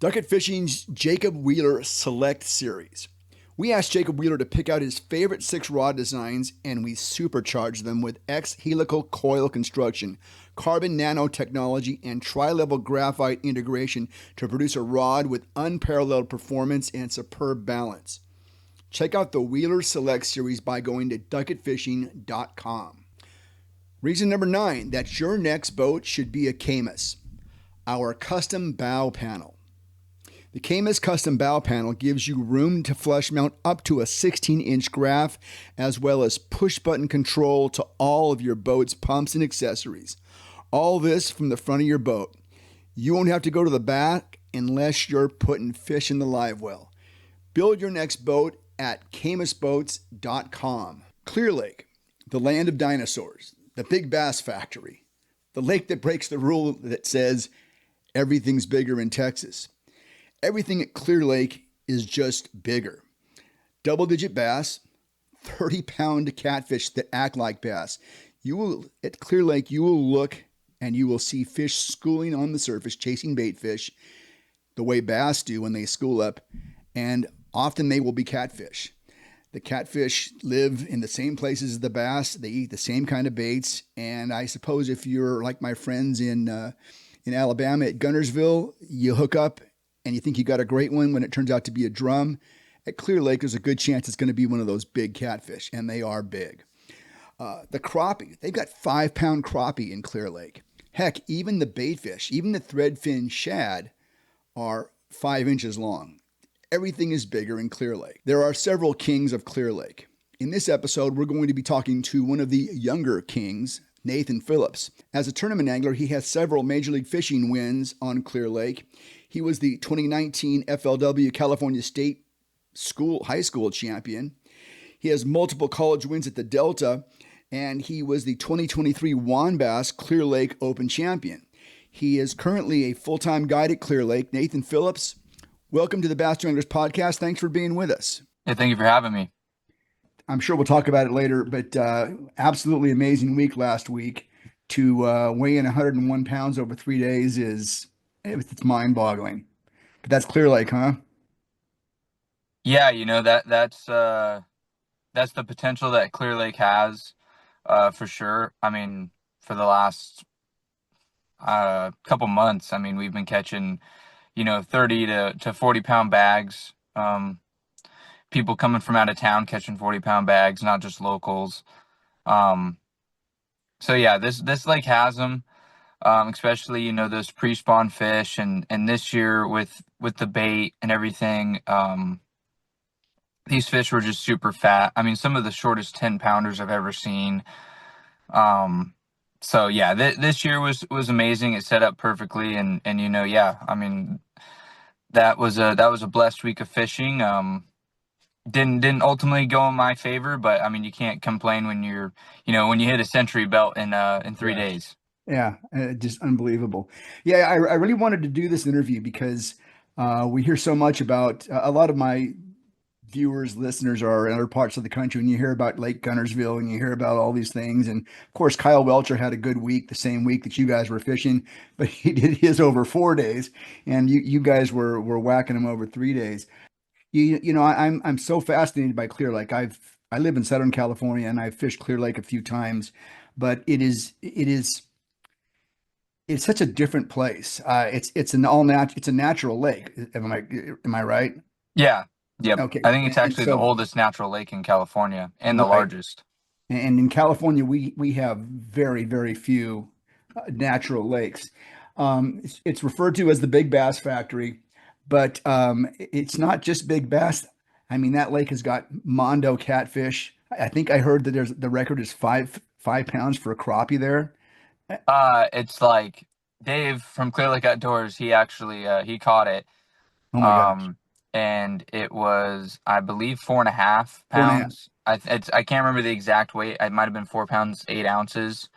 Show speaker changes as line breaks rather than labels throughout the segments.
Ducket Fishing's Jacob Wheeler Select Series. We asked Jacob Wheeler to pick out his favorite 6 rod designs, and we supercharged them with X helical coil construction, carbon nanotechnology, and tri-level graphite integration to produce a rod with unparalleled performance and superb balance. Check out the Wheeler Select Series by going to ducketfishing.com. Reason number 9 that your next boat should be a Camus. Our custom bow panel. The Camus custom bow panel gives you room to flush mount up to a 16-inch graph, as well as push-button control to all of your boat's pumps and accessories. All this from the front of your boat. You won't have to go to the back unless you're putting fish in the live well. Build your next boat at camusboats.com. Clear Lake, the land of dinosaurs, the big bass factory, the lake that breaks the rule that says everything's bigger in Texas. Everything at Clear Lake is just bigger. Double-digit bass, 30-pound catfish that act like bass. At Clear Lake, you will look and you will see fish schooling on the surface, chasing bait fish, the way bass do when they school up, and often they will be catfish. The catfish live in the same places as the bass. They eat the same kind of baits, and I suppose if you're like my friends in Alabama at Guntersville, you hook up and you think you got a great one when it turns out to be a drum. At Clear Lake, there's a good chance it's going to be one of those big catfish, and they are big. The crappie, they've got 5-pound crappie in Clear Lake. Heck, even the bait fish, even the threadfin shad are 5 inches long. Everything is bigger in Clear Lake. There are several kings of Clear Lake. In this episode, we're going to be talking to one of the younger kings, Nathan Phillips. As a tournament angler, he has several Major League Fishing wins on Clear Lake. He was the 2019 FLW California State High School champion. He has multiple college wins at the Delta, and he was the 2023 WAN Bass Clear Lake Open champion. He is currently a full-time guide at Clear Lake. Nathan Phillips, welcome to the Bass Anglers Podcast. Thanks for being with us.
Hey, thank you for having me.
I'm sure we'll talk about it later, but absolutely amazing week last week. To weigh in 101 pounds over 3 days it's mind-boggling. But that's Clear Lake, huh?
Yeah, that's the potential that Clear Lake has, for sure. I mean, for the last couple months, I mean, we've been catching, 30 to 40 pound bags. People coming from out of town catching 40-pound bags, not just locals. So yeah, this lake has them. Especially, those pre-spawn fish and this year with the bait and everything, these fish were just super fat. I mean, some of the shortest 10-pounders I've ever seen. So yeah, this year was amazing. It set up perfectly and yeah, I mean, that was a blessed week of fishing. Didn't ultimately go in my favor, but I mean, you can't complain when when you hit a century belt in 3 days.
Yeah, just unbelievable. Yeah, I really wanted to do this interview because we hear so much about a lot of my viewers, listeners are in other parts of the country, and you hear about Lake Guntersville and you hear about all these things. And of course, Kyle Welcher had a good week, the same week that you guys were fishing, but he did his over 4 days, and you guys were whacking him over 3 days. I'm so fascinated by Clear Lake. I live in Southern California and I've fished Clear Lake a few times, but it's such a different place. It's a natural lake. Am I right?
Yeah. Yep.
Okay.
I think it's actually the oldest natural lake in California and the largest.
And in California, we have very, very few natural lakes. It's referred to as the Big Bass Factory, but it's not just big bass. I mean, that lake has got Mondo catfish. I think I heard that the record is 5 pounds for a crappie there.
It's like Dave from Clear Lake Outdoors. He actually he caught it.
Oh my gosh!
And it was, I believe, 4.5 pounds. I can't remember the exact weight. It might have been 4 pounds 8 ounces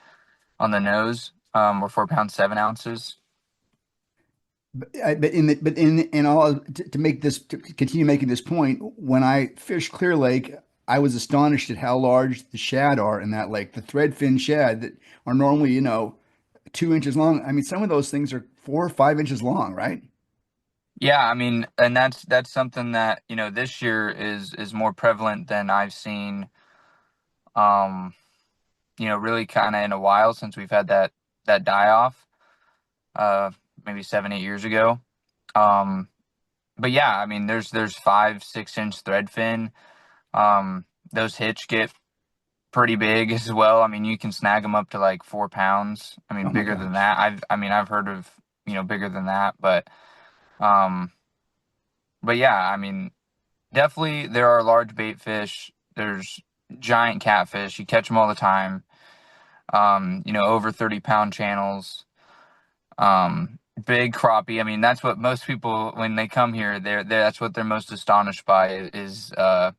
on the nose, or 4 pounds 7 ounces.
But in all to continue making this point, when I fished Clear Lake, I was astonished at how large the shad are in that lake. The threadfin shad that are normally 2 inches long. I mean, some of those things are 4 or 5 inches long, right?
Yeah, I mean, and that's something that, this year is more prevalent than I've seen, um, really kind of in a while since we've had that die off, uh, maybe 7, 8 years ago. Um, but yeah, I mean, there's 5, 6 inch thread fin. Those hitch get pretty big as well. I mean, you can snag them up to like 4 pounds. I mean,
Oh my
bigger than
gosh.
that. I've heard of, bigger than that, um, but yeah, I mean, definitely there are large bait fish. There's giant catfish. You catch them all the time. Over 30-pound channels. Big crappie. I mean, that's what most people, when they come here, that's what they're most astonished by is, how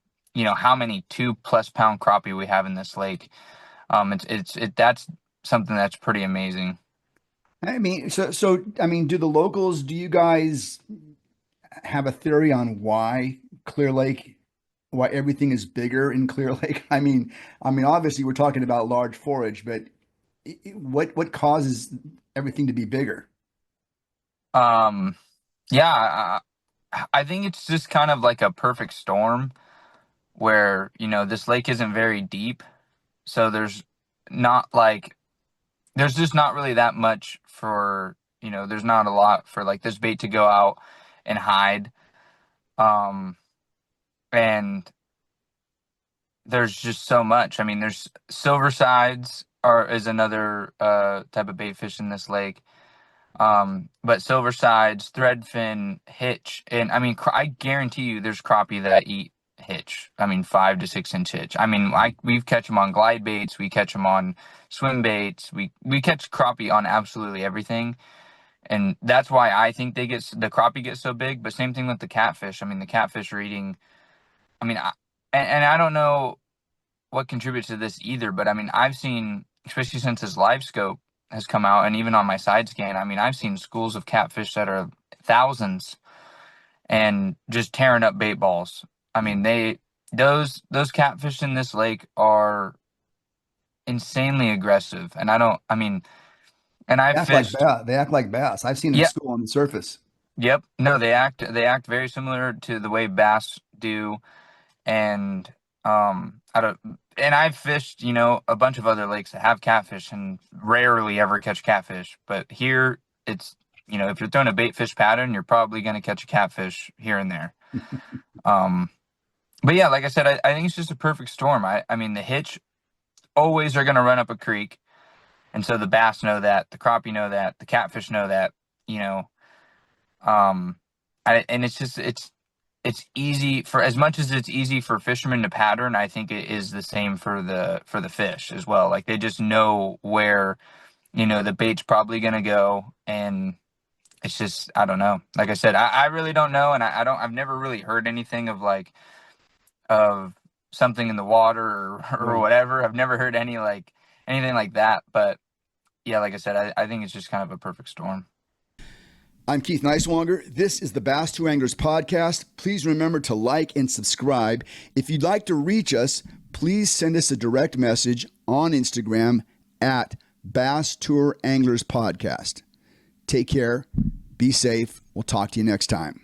many 2+ pound crappie we have in this lake. That's something that's pretty amazing.
I mean, I mean, do you guys have a theory on why Clear Lake, why everything is bigger in Clear Lake? I mean, obviously we're talking about large forage, but what causes everything to be bigger?
Um, yeah, I think it's just kind of like a perfect storm where, this lake isn't very deep. So not like, there's just not really that much there's not a lot for like this bait to go out and hide. Um, and there's just so much. I mean, there's silver sides is another type of bait fish in this lake. But silver sides, threadfin, hitch, and I mean, I guarantee you, there's crappie that eat hitch. I mean, 5 to 6 inch hitch. I mean, we've catch them on glide baits, we catch them on swim baits, we catch crappie on absolutely everything, and that's why I think the crappie gets so big. But same thing with the catfish. I mean, the catfish are eating. I mean, and I don't know what contributes to this either. But I mean, I've seen, especially since this live scope has come out, and even on my side scan, I mean, I've seen schools of catfish that are thousands and just tearing up bait balls. I mean, those catfish in this lake are insanely aggressive, and I don't. I mean, and
They
I've
act like
fished.
bass. They act like bass. I've seen them
Yeah,
school on the surface.
yep. No, they act very similar to the way bass do, and I don't. And I've fished, a bunch of other lakes that have catfish and rarely ever catch catfish. But here, it's, if you're throwing a bait fish pattern, you're probably going to catch a catfish here and there. Um, but yeah, like I said, I think it's just a perfect storm. I mean, the hitch always are going to run up a creek, and so the bass know that, the crappie know that, the catfish know that. You know, um, and it's easy for, as much as it's easy for fishermen to pattern. I think it is the same for the fish as well. Like they just know where, the bait's probably gonna go, and it's just, I don't know. Like I said, I really don't know, and I've never really heard anything of something in the water or
Yeah.
whatever. I've never heard anything like that. But yeah, like I said, I think it's just kind of a perfect storm.
I'm Keith Neiswanger. This is the Bass Tour Anglers podcast. Please remember to like and subscribe. If you'd like to reach us, please send us a direct message on Instagram at Bass Tour Anglers Podcast. Take care. Be safe. We'll talk to you next time.